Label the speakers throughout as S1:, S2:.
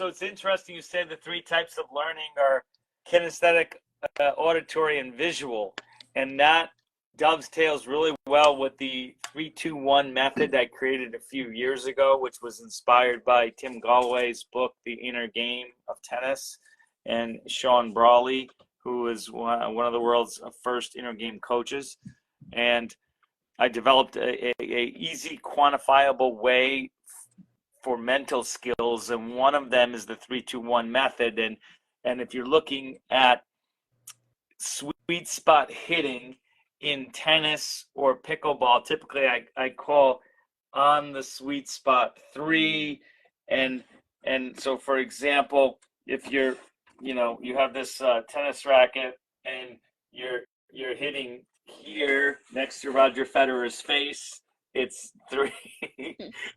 S1: So it's interesting you say the three types of learning are kinesthetic, auditory, and visual. And that dovetails really well with the 3-2-1 method I created a few years ago, which was inspired by Tim Gallway's book, The Inner Game of Tennis, and Sean Brawley, who is one of the world's first inner game coaches. And I developed a easy, quantifiable way for mental skills, and one of them is the 3-2-1 method. And if you're looking at sweet spot hitting in tennis or pickleball, typically I call on the sweet spot 3. And so, for example, if you have this tennis racket and you're hitting here next to Roger Federer's face, it's 3.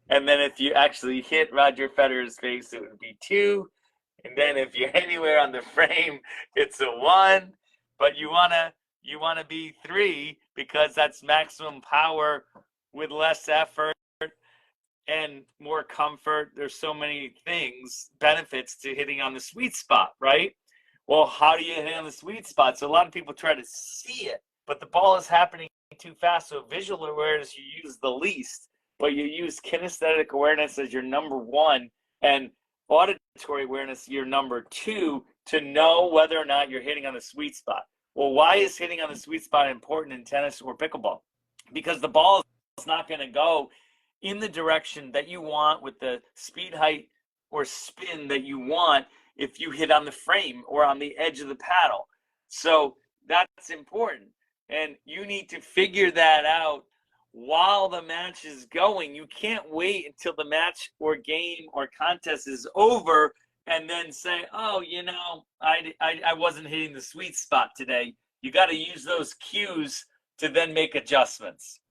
S1: And then if you actually hit Roger Federer's face, it would be 2. And then if you're anywhere on the frame, it's a 1. But you wanna be 3 because that's maximum power with less effort and more comfort. There's so many benefits to hitting on the sweet spot, right? Well, how do you hit on the sweet spot? So a lot of people try to see it, but the ball is happening too fast. So visual awareness you use the least, but you use kinesthetic awareness as your number 1 and auditory awareness your number 2 to know whether or not you're hitting on the sweet spot. Well, why is hitting on the sweet spot important in tennis or pickleball? Because the ball is not going to go in the direction that you want with the speed, height, or spin that you want if you hit on the frame or on the edge of the paddle. So that's important. And you need to figure that out while the match is going. You can't wait until the match or game or contest is over and then say, oh, I wasn't hitting the sweet spot today. You got to use those cues to then make adjustments.